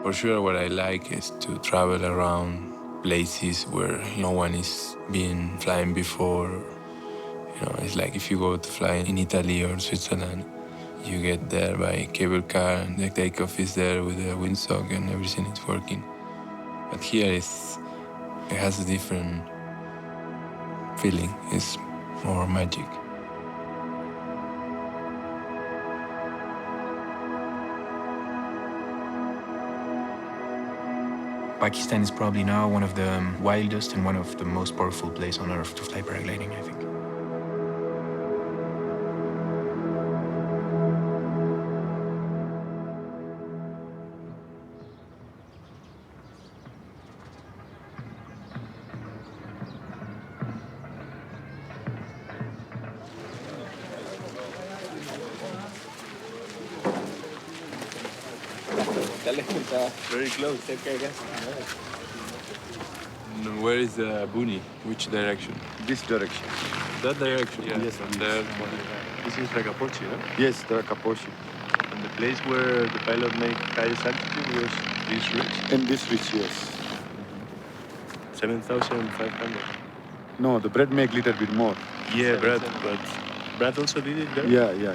For sure, what I like is to travel around places where no one is been flying before. You know, it's like if you go to fly in Italy or Switzerland, you get there by cable car and the takeoff is there with the windsock and everything is working. But here it has a different feeling. It's more magic. Pakistan is probably now one of the wildest and one of the most powerful places on earth to fly paragliding, I think. Very close. Where is the Buni? Which direction? This direction. That direction? Yeah. Yes. And there. This is Rakapochi, no? Yes, the Rakapochi. And the place where the pilot made highest altitude was this ridge? In this ridge, yes. 7,500. No, the bread make little bit more. Yeah, Brad, but Brad also did it there? Yeah.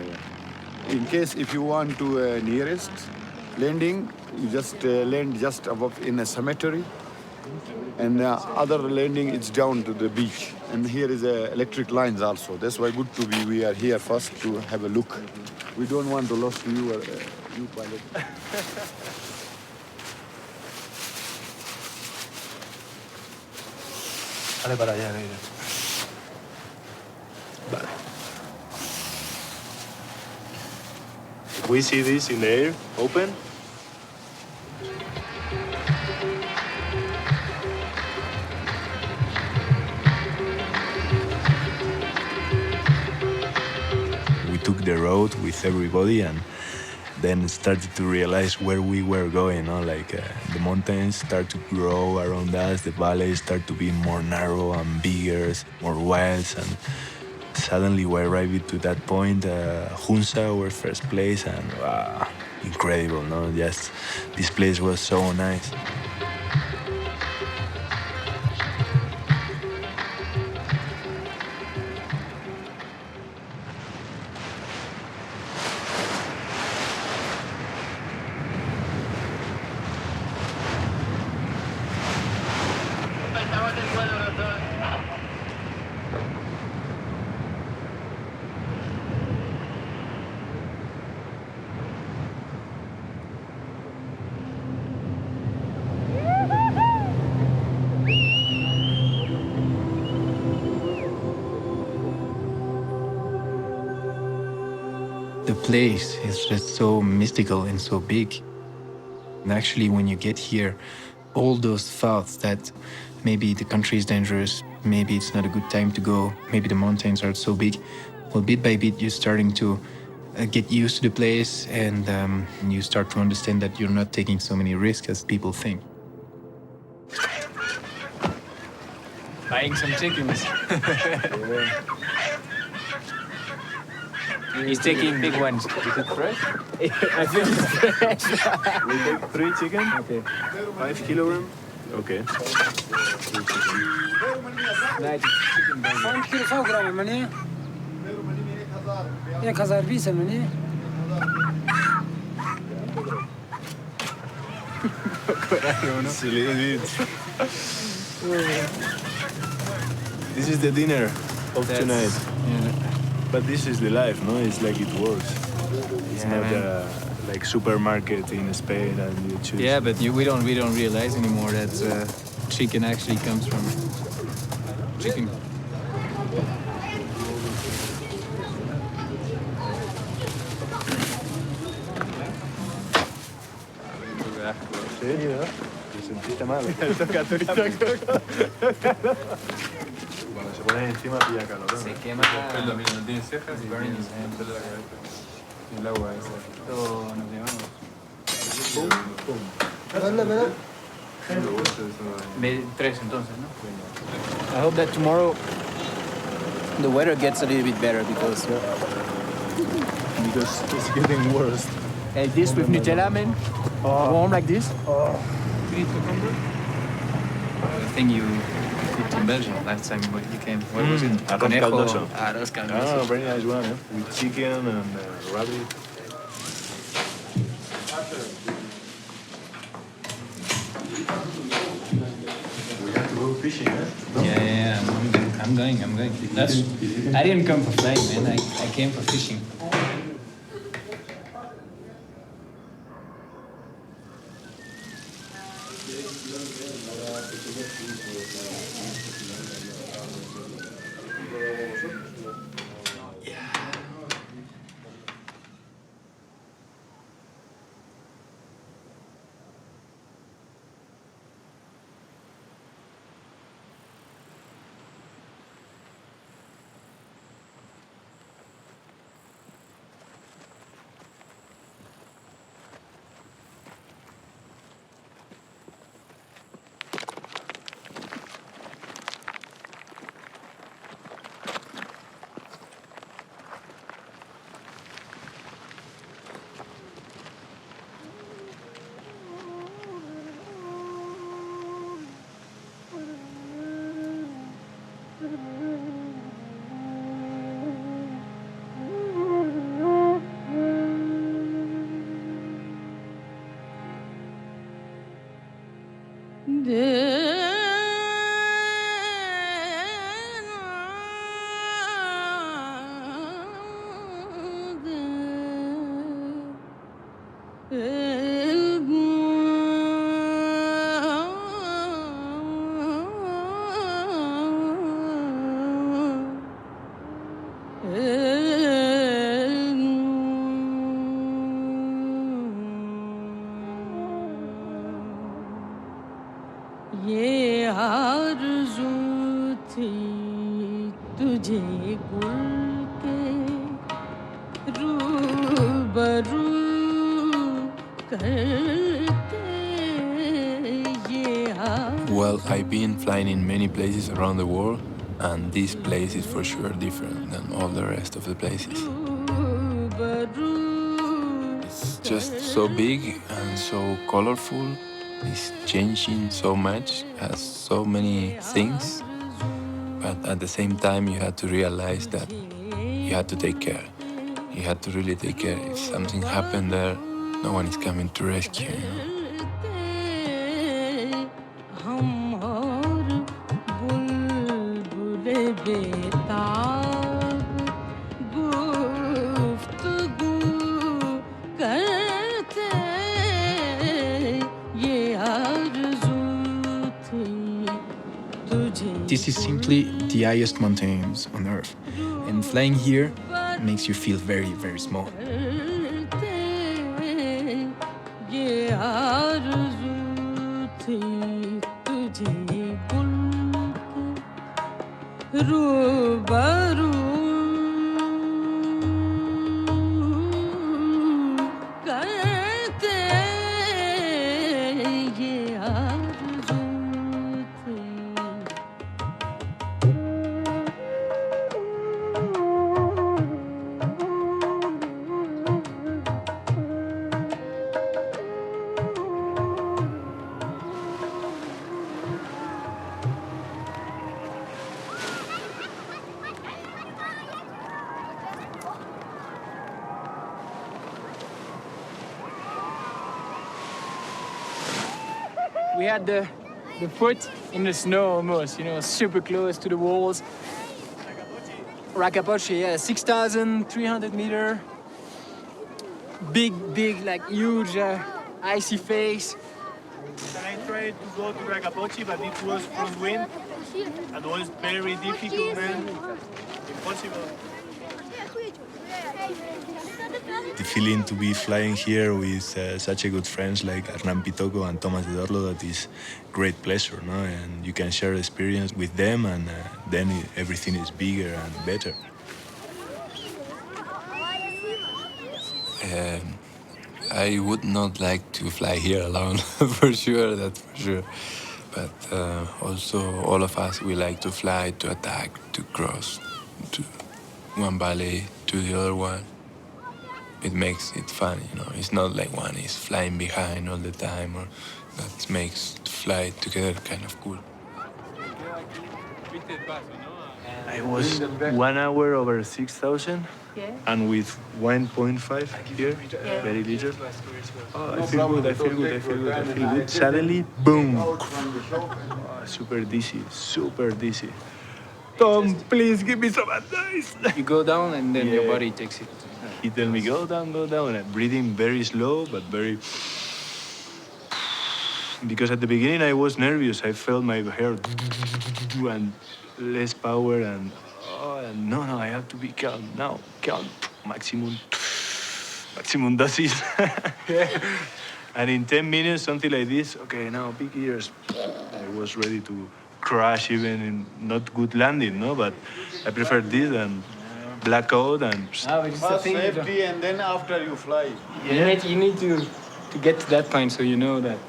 In case if you want to nearest landing, you just land just above in a cemetery. And other landing is down to the beach. And here is electric lines also. That's why good to be, we are here first to have a look. We don't want to lose you, you pilot. Dale para allá, mira. Vale. If we see this in the air, open. We took the road with everybody and then started to realize where we were going, no? Like the mountains start to grow around us, the valleys start to be more narrow and bigger, more wild, and suddenly we arrived to that point, Hunza, our first place, and wow, incredible, no? Just this place was so nice. The place is just so mystical and so big. And actually, when you get here, all those thoughts that maybe the country is dangerous, maybe it's not a good time to go, maybe the mountains are so big, well, bit by bit, you're starting to get used to the place, and you start to understand that you're not taking so many risks as people think. Buying some chickens. He's taking big ones. Is it fresh? I think it's fresh. We take 3 chicken. Okay. 5 kilograms. Okay. Right, chicken burger. 5 kilo 100 gram مني 1020 مني This is the dinner of That's- tonight. Yeah. But this is the life, no? It's like it works. It's Yeah, not man. like supermarket in Spain and you choose. Yeah, but we don't realize anymore that chicken actually comes from chicken. Sí, ¿no? Te sentiste mal. Cuando se pone encima pilla calor. Se quema. Mira, no tiene cejas y burning his hand. El agua esa. Esto nos llevamos. Tres entonces, ¿no? I hope that tomorrow the weather gets a little bit better because Because it's getting worse. Like this with Nutella, man. Warm like this. You need cucumber? I think you cooked in Belgium last time when you came. What was it? Arroz caldoso. Arroz caldoso. Ah, very nice one, eh? With chicken and rabbit. We have to go fishing, eh? Yeah, I'm going. That's. I didn't come for flying, man. I came for fishing. ये आरज़ू थी तुझे गुल के रूबरू करते ये Well, I've been flying in many places around the world, and this place is for sure different than all the rest of the places. It's just so big and so colorful. It's changing so much, has so many things, but at the same time you had to realize that you had to take care. You had to really take care. If something happened there, no one is coming to rescue you. हम और बुलबुले बेताब गुफ्तगू करते ये आरज़ू थी तुझे This is simply the highest mountains on Earth, and flying here makes you feel very, very small. ये आरज़ू थी तुझे गुल के रूबरू करते ये आरज़ू थी We had the foot in the snow almost, super close to the walls. Rakapochi, yeah, 6,300 meter. Big, like huge icy face. And I tried to go to Rakapochi, but it was crosswind. And was very difficult, man. Impossible. The feeling to be flying here with such a good friends like Hernán Pitoco and Thomas de Dorlo, that is great pleasure, no? And you can share experience with them, and then everything is bigger and better. I would not like to fly here alone, for sure, that's for sure. But also, all of us, we like to fly, to attack, to cross, to one valley to the other one. it makes it fun, you know. It's not like one is flying behind all the time, or that makes fly together kind of cool. I was 1 hour over 6,000, and with 1.5 here, very little. Oh, I feel good, I feel good, I feel good, I feel good. Suddenly, boom! Oh, super dizzy, super dizzy. Tom, please give me some advice. You go down and then your Yeah. body takes it. He tell me, go down, go down. And breathing very slow, but very... Because at the beginning I was nervous. I felt my hair and less power and... Oh, and no, I have to be calm now. Calm. Maximum doses. And in 10 minutes, something like this, okay, now big ears. I was ready to crash even in not good landing, no? But I prefer this than blackout and... Ah, but it's the First thing. safety and then after you fly. You need to get to that point so you know that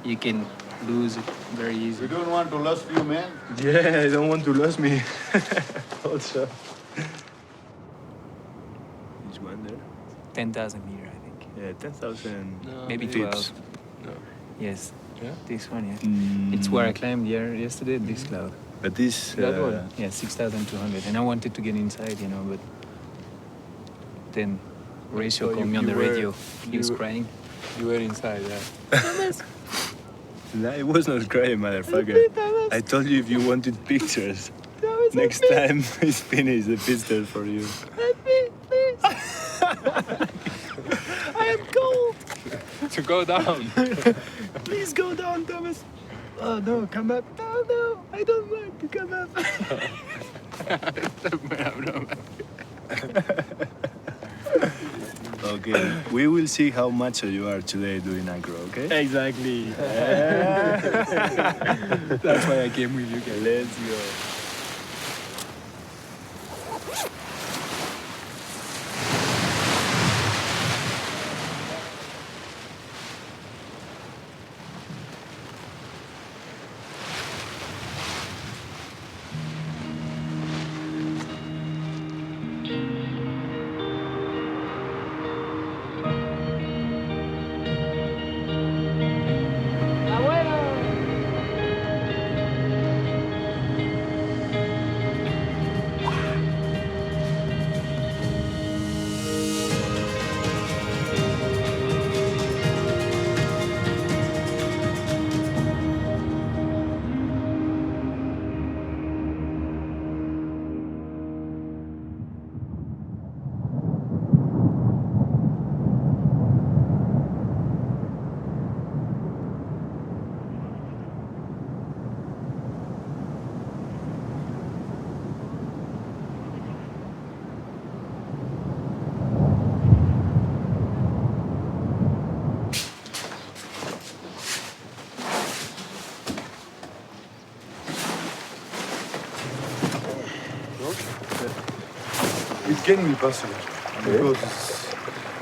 you can lose it very You easy. don't want to lose you, man. Yeah, I don't want to lose me. Also. This one there? 10,000 meter, I think. Yeah, 10,000 Maybe tips. 12. No. Yes. Yeah? This one, yeah. Mm. It's where I climbed yesterday, this cloud. But this... That one? Yeah, 6,200. And I wanted to get inside, you know, but then Horatio So called me you on the were- radio. He was you- crying. You were inside, yeah. No, I was not crying, motherfucker. I told you if you wanted pictures. Next time it's finished, the pictures for you. I am cold! To go down. Please go down, Thomas. Oh no, come up. No, I don't want to come up. Okay, we will see how macho you are today doing acro, okay? Exactly. That's why I came with you guys. Let's go. It can be possible because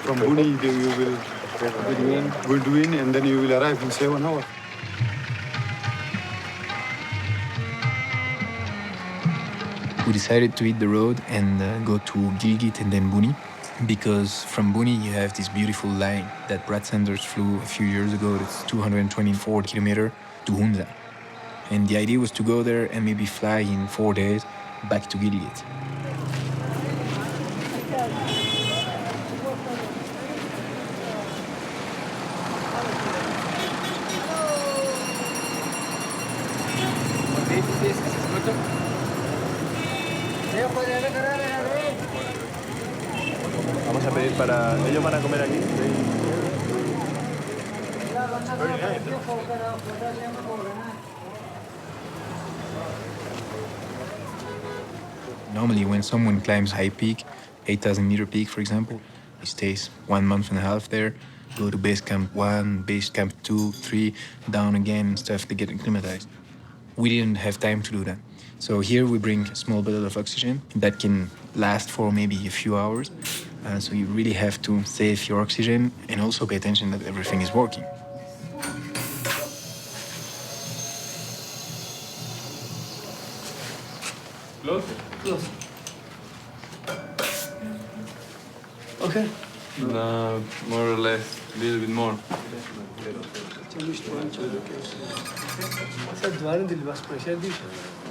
from Buni you will Bedouin and then you will arrive in 7 hours. We decided to hit the road and go to Gilgit and then Buni, because from Buni you have this beautiful line that Brad Sanders flew a few years ago. It's 224 kilometers to Hunza. And the idea was to go there and maybe fly in 4 days back to Gilgit. Vamos a pedir para... Ellos van a comer aquí. Normally when someone climbs high peak, 8,000 meter peak for example, he stays 1 month and a half there, go to base camp 1, base camp 2, 3, down again and stuff to get acclimatized. We didn't have time to do that. So here we bring a small bottle of oxygen that can last for maybe a few hours. So you really have to save your oxygen and also pay attention that everything is working. Close. Okay. No, more or less, a little bit more.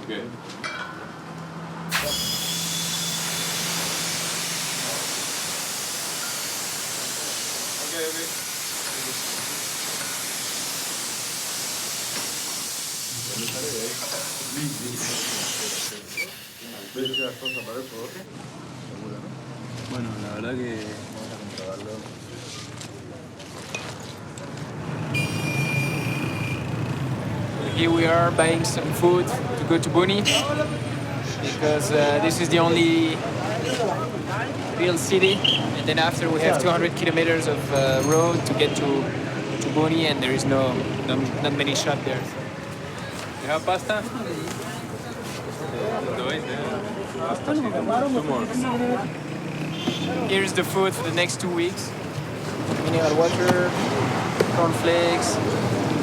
Okay. Bueno, la verdad que Here we are buying some food to go to Boni because this is the only real city. And then after we have 200 kilometers of road to get to Boni, and there is not many shops there. You have pasta? Two more. Here's the food for the next 2 weeks: mineral water, cornflakes,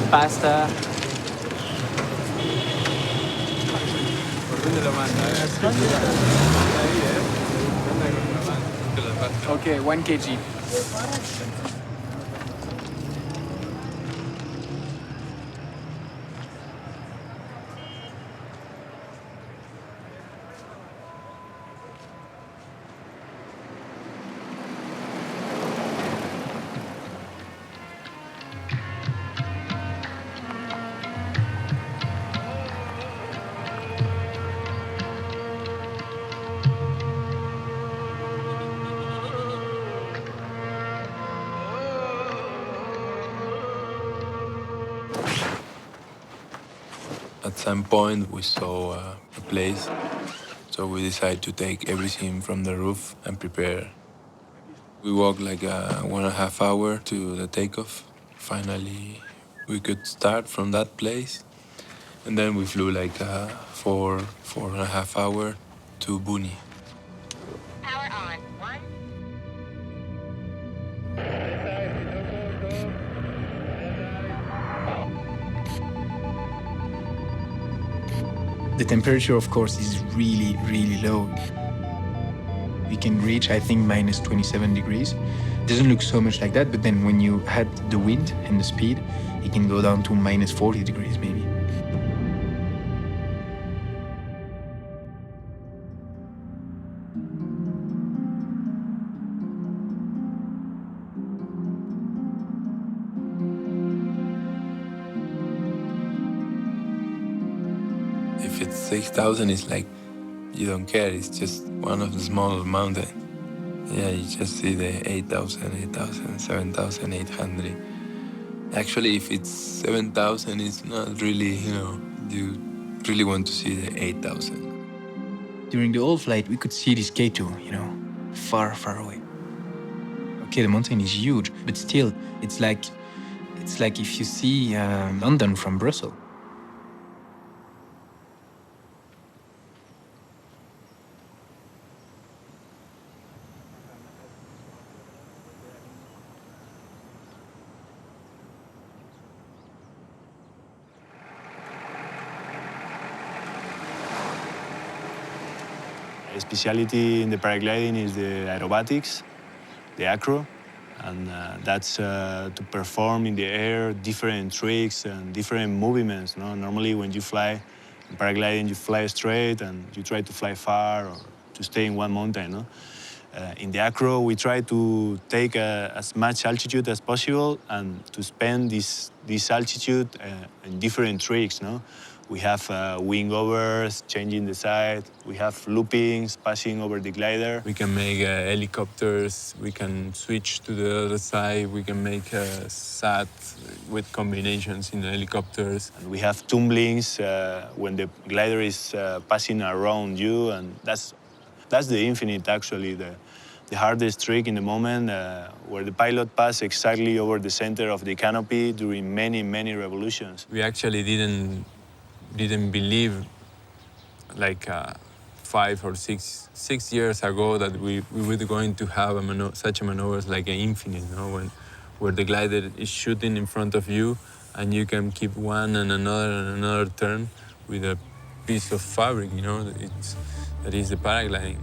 pasta. Okay, 1 kg. At some point, we saw a place, so we decided to take everything from the roof and prepare. We walked like 1.5 hours to the takeoff. Finally, we could start from that place, and then we flew like 4.5 hours to Buni. Power on. One. The temperature, of course, is really, really low. We can reach, I think, minus 27 degrees. Doesn't look so much like that, but then when you add the wind and the speed, it can go down to minus 40 degrees maybe. If it's 6,000, it's like you don't care. It's just one of the small mountains. Yeah, you just see the 8,000, 7,800. Actually, if it's 7,000, it's not really, you really want to see the 8,000. During the whole flight, we could see this K2, far, far away. Okay, the mountain is huge, but still, it's like if you see London from Brussels. the speciality in the paragliding is the aerobatics, the acro, and that's to perform in the air different tricks and different movements. No? Normally when you fly in paragliding, you fly straight and you try to fly far or to stay in one mountain. No? In the acro, we try to take as much altitude as possible and to spend this altitude in different tricks. No? We have wing overs, changing the side. We have loopings, passing over the glider. We can make helicopters. We can switch to the other side. We can make SAT with combinations in the helicopters. And we have tumblings when the glider is passing around you, and that's the infinite, actually, the hardest trick in the moment, where the pilot passes exactly over the center of the canopy during many, many revolutions. We actually didn't believe, like 5 or 6 years ago, that we were going to have such a maneuvers like an infinite, where the glider is shooting in front of you, and you can keep one and another turn with a piece of fabric. That is the paragliding.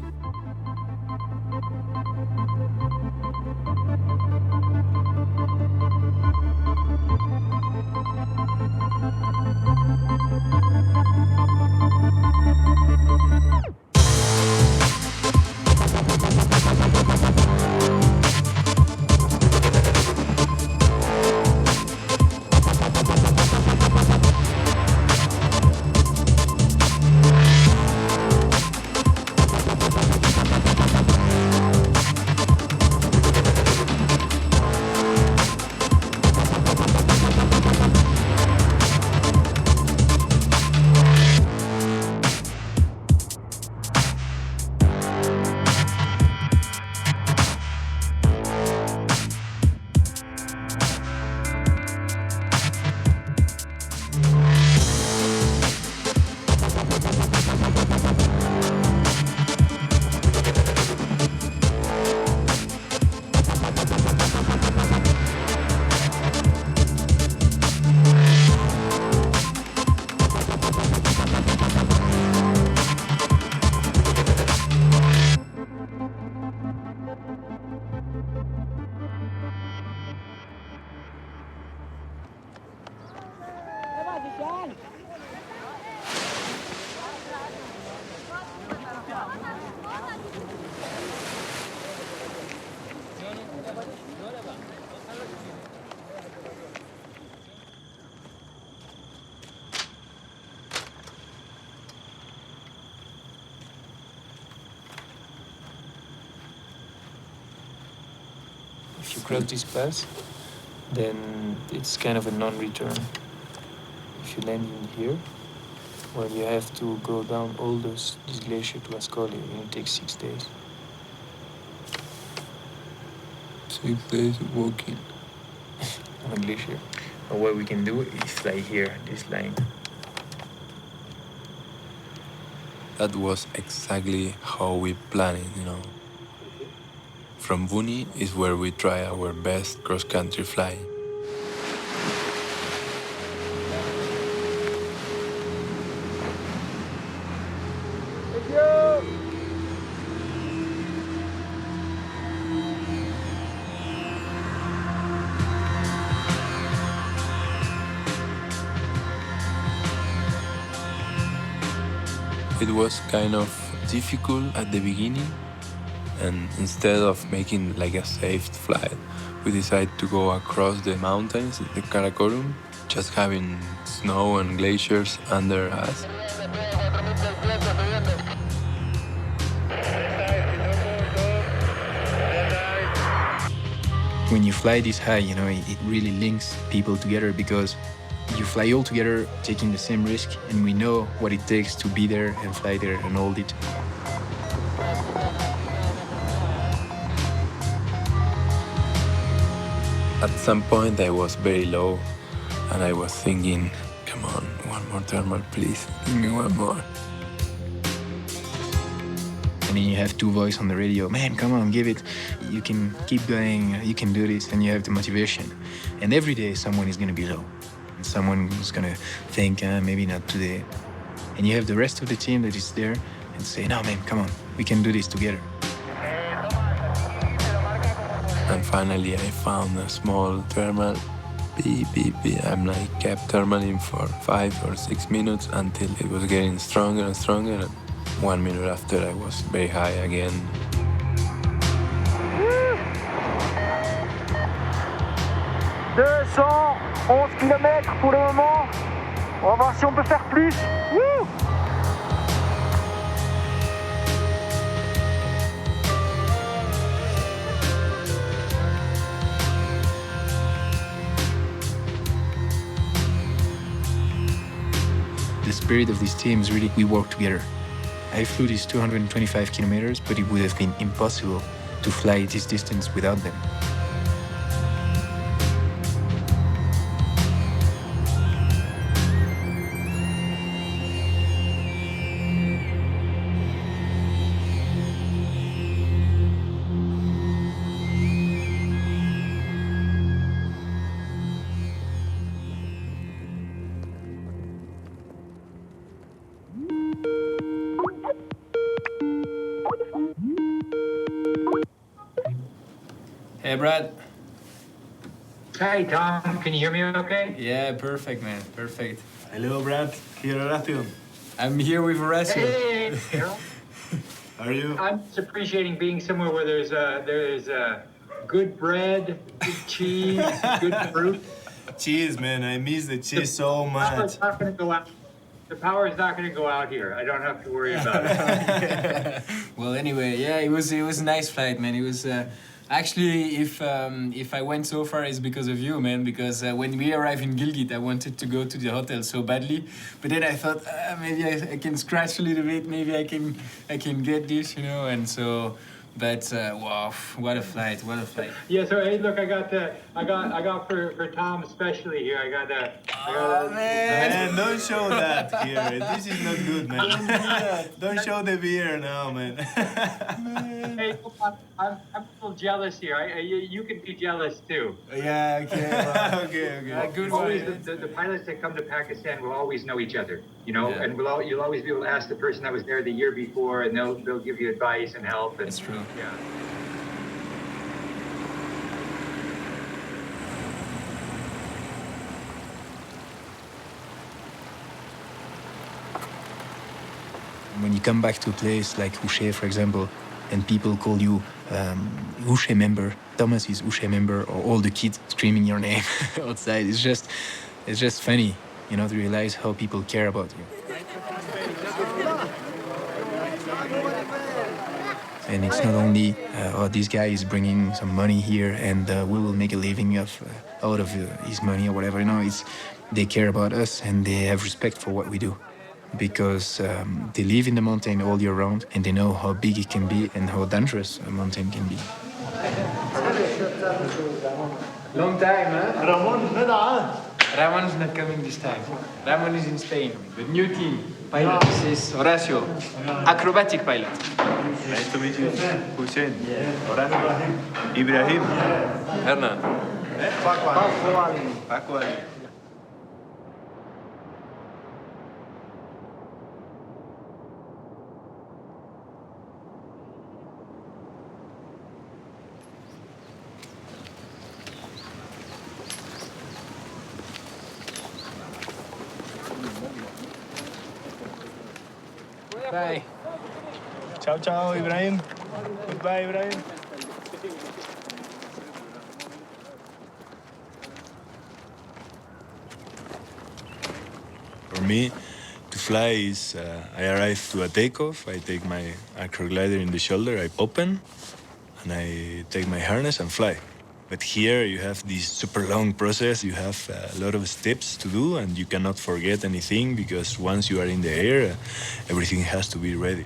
If you cross this pass, then it's kind of a non-return. If you land in here, well, you have to go down all this glacier to Ascoli, and it takes 6 days. 6 days walking. On a glacier. But what we can do is fly here, this line. That was exactly how we planned it, you know. From Buni is where we try our best cross-country flying. It was kind of difficult at the beginning, and instead of making like a safe flight, we decided to go across the mountains, the Karakoram, just having snow and glaciers under us. When you fly this high, you know, it really links people together because you fly all together taking the same risk, and we know what it takes to be there and fly there and hold it. At some point I was very low and I was thinking, come on, one more thermal please, give me one more. And then you have two voices on the radio, man, come on, give it. You can keep going, you can do this, and you have the motivation. And every day someone is gonna be low. And someone is gonna think, maybe not today. And you have the rest of the team that is there and say, no man, come on, we can do this together. And finally I found a small thermal, beep, beep, beep. I'm like kept thermaling for 5 or 6 minutes until it was getting stronger and stronger. And 1 minute after I was very high again. 211 km pour le moment. On va voir si on peut faire plus. Woo! The spirit of this team is really, we work together. I flew these 225 kilometers, but it would have been impossible to fly this distance without them. Hey, Brad. Hey, Tom. Can you hear me okay? Yeah, perfect, man. Perfect. Hello, Brad. Here, Horacio. I'm here with Horacio. Hey, Carol. How are you? I'm just appreciating being somewhere where there's good bread, good cheese, good fruit. Cheese, man. I miss the cheese so much. Not gonna go out. The power is not going to go out here. I don't have to worry about it. Well, anyway, yeah, it was a nice flight, man. It was actually, if I went so far, it's because of you, man. Because when we arrived in Gilgit, I wanted to go to the hotel so badly, but then I thought maybe I can scratch a little bit. Maybe I can get this, you know. And so, but wow, what a flight! What a flight! Yeah. So hey, look, I got for Tom especially here. I got Man, don't show that here. This is not good, man. Don't show the beer now, man. Hey, I'm a little jealous here. You can be jealous too. Yeah. Okay. Well, Okay. good Always one. the pilots that come to Pakistan will always know each other, you know, Yeah. and you'll always be able to ask the person that was there the year before, and they'll give you advice and help. And, That's true. Yeah. When you come back to a place like Houché, for example, and people call you Houché member, Thomas is Houché member, or all the kids screaming your name outside, it's just funny, you know, to realize how people care about you. And it's not only, oh, this guy is bringing some money here and we will make a living out of his money or whatever. You know, they care about us and they have respect for what we do because they live in the mountain all year round and they know how big it can be and how dangerous a mountain can be. Long time, huh? Ramon's not coming this time. Ramon is in Spain. The new team. Pilot. This is Horacio. Acrobatic pilot. Nice to meet you. Hussein. Horacio. Ibrahim. Hernan. Paco Ali. Bye. Ciao, ciao, Ibrahim. Goodbye, Ibrahim. For me, to fly is I arrive to a takeoff. I take my acroglider in the shoulder. I open, and I take my harness and fly. But here you have this super long process. You have a lot of steps to do, and you cannot forget anything because once you are in the air, everything has to be ready.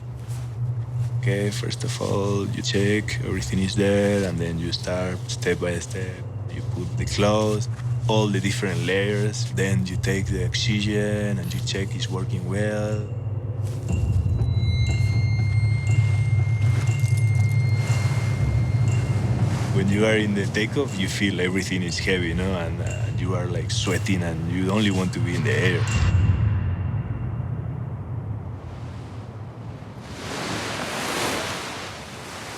Okay, first of all, you check everything is there, and then you start step by step. You put the clothes, all the different layers. Then you take the oxygen, and you check it's working well. When you are in the takeoff, you feel everything is heavy, and you are like sweating, and you only want to be in the air.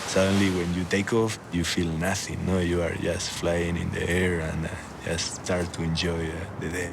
Suddenly, when you take off, you feel nothing. No, you are just flying in the air and just start to enjoy the day.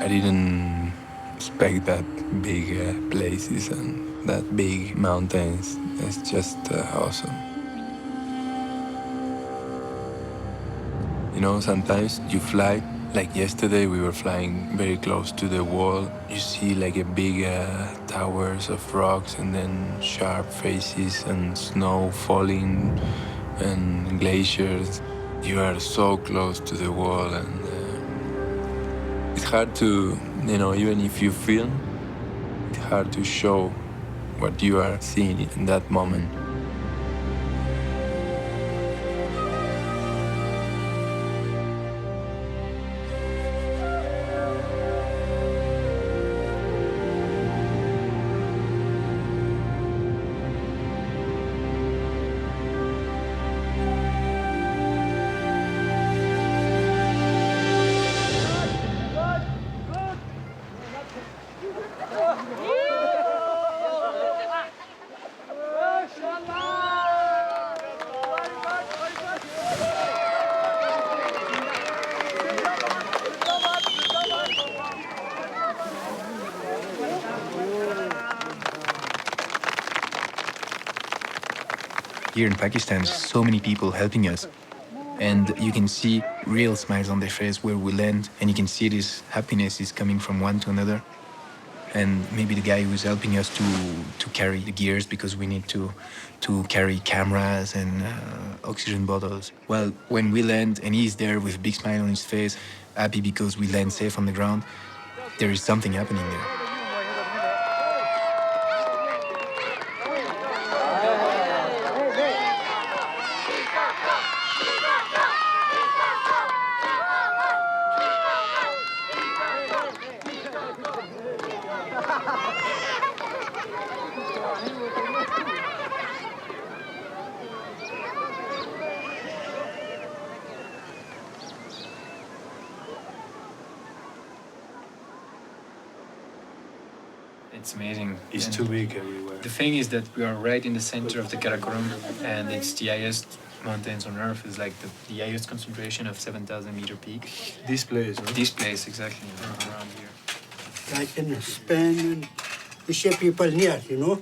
I didn't expect that big places and that big mountains. It's just awesome. You know, sometimes you fly. Like yesterday, we were flying very close to the wall. You see like a big towers of rocks and then sharp faces and snow falling and glaciers. You are so close to the wall and it's hard to, even if you film, it's hard to show what you are seeing in that moment. Here in Pakistan, so many people helping us. And you can see real smiles on their face where we land, and you can see this happiness is coming from one to another. And maybe the guy who's helping us to carry the gears because we need to carry cameras and oxygen bottles. Well, when we land and he's there with a big smile on his face, happy because we land safe on the ground, there is something happening there. It's amazing. It's And too big everywhere. the thing is that we are right in the center of the Karakoram, and it's the highest mountains on earth. It's like the highest concentration of 7,000-meter peak. This place, no? This place, exactly, around here. Like in Spain, we see people near, you know?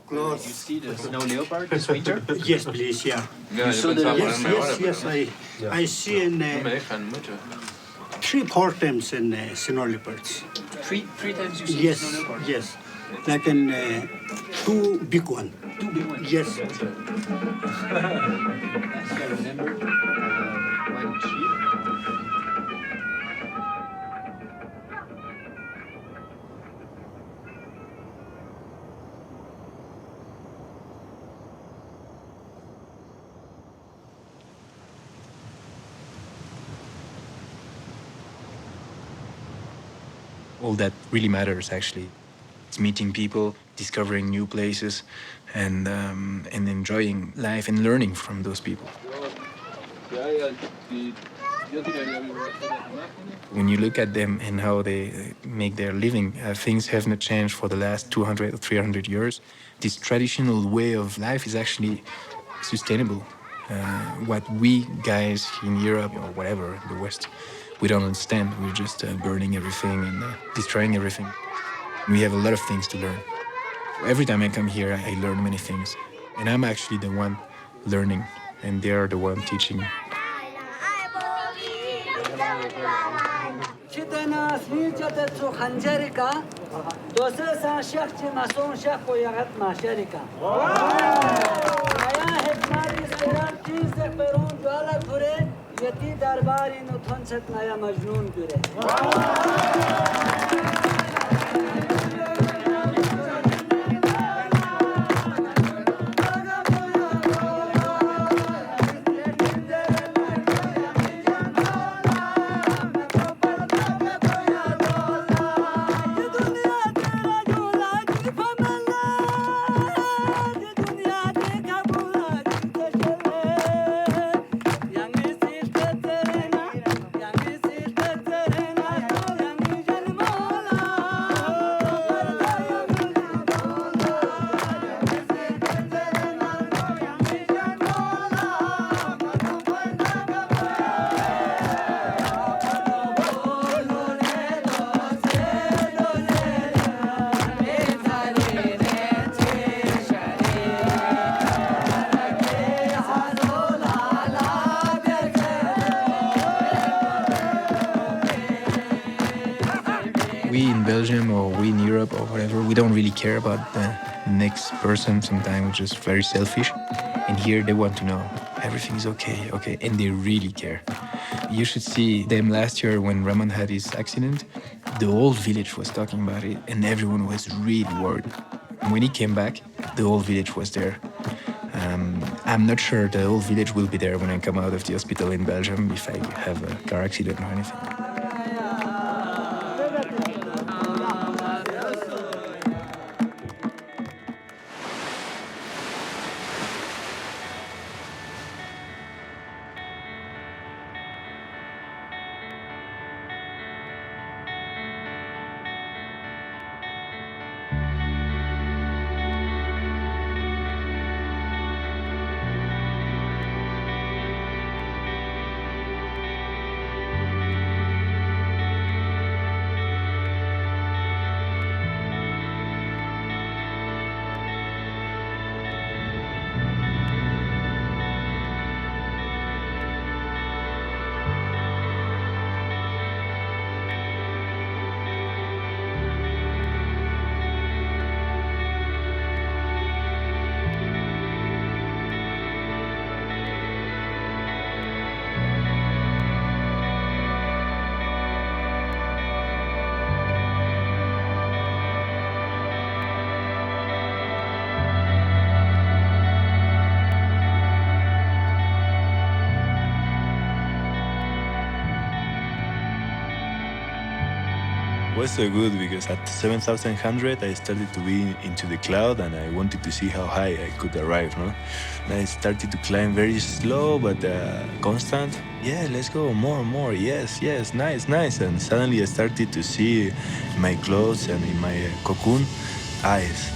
Close. You see the snow leopard this winter? Yes, please, yeah. Yeah, Yes, I see in 3-4 times in snow leopards. Three times you see Yes, snow leopard? yes. Like in 2 big one. 2 big ones? Yes. So I remember one sheep. All that really matters, actually. It's meeting people, discovering new places, and enjoying life and learning from those people. When you look at them and how they make their living, things have not changed for the last 200 or 300 years. This traditional way of life is actually sustainable. What we guys in Europe or whatever, in the West, we don't understand. We're just burning everything and destroying everything. We have a lot of things to learn. Every time I come here, I learn many things. And I'm actually the one learning, and they are the one teaching. We in Belgium or we in Europe or whatever, we don't really care about the next person. Sometimes we're just very selfish. And here they want to know everything is okay, and they really care. You should see them last year when Ramon had his accident. The whole village was talking about it and everyone was really worried. When he came back, the whole village was there. I'm not sure the whole village will be there when I come out of the hospital in Belgium if I have a car accident or anything. It was so good because at 7,100 I started to be into the cloud and I wanted to see how high I could arrive, no? And I started to climb very slow but constant. Yeah, let's go, more, yes, nice. And suddenly I started to see my clothes and in my cocoon ice.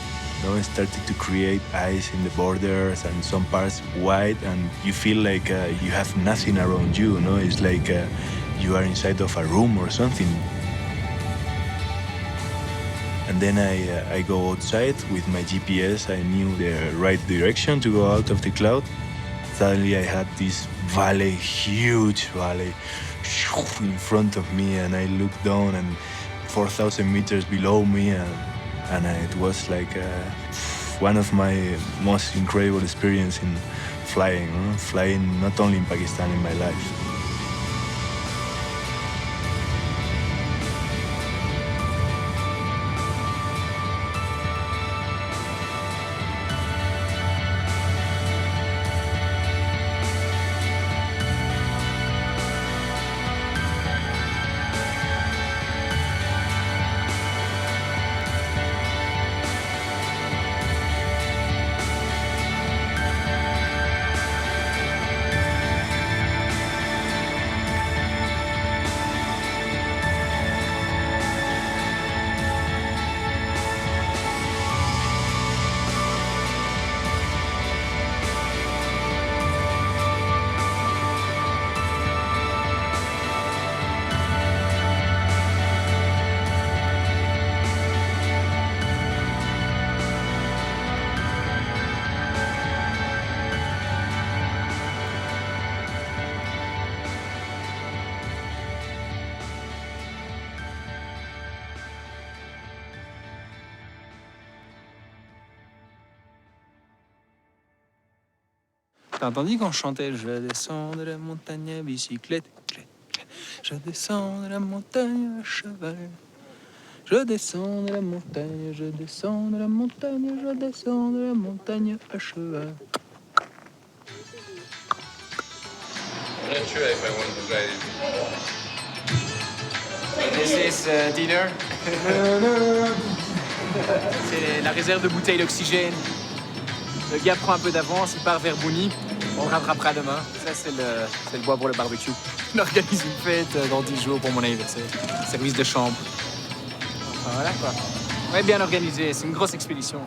It started to create ice in the borders and some parts white, and you feel like you have nothing around you. It's like you are inside of a room or something. And then I go outside with my GPS. I knew the right direction to go out of the cloud. Suddenly I had this valley, huge valley, in front of me, and I looked down, and 4,000 meters below me, and it was like one of my most incredible experience in flying. Flying not only in Pakistan, in my life. T'as entendu quand je chantais « Je descends de la montagne à bicyclette, clette, clette. Je descends de la montagne à cheval. Je descends de la montagne, je descends de la montagne, je descends de la montagne à cheval. » I'm not sure if I want to ride it. This is dinner. C'est la réserve de bouteilles d'oxygène. Le gars prend un peu d'avance, il part vers Bouni. On rattrapera demain. Ça, c'est le bois pour le barbecue. On organise une fête dans 10 jours pour mon anniversaire. Service de chambre. Enfin, voilà quoi. Ouais, bien organisé. C'est une grosse expédition.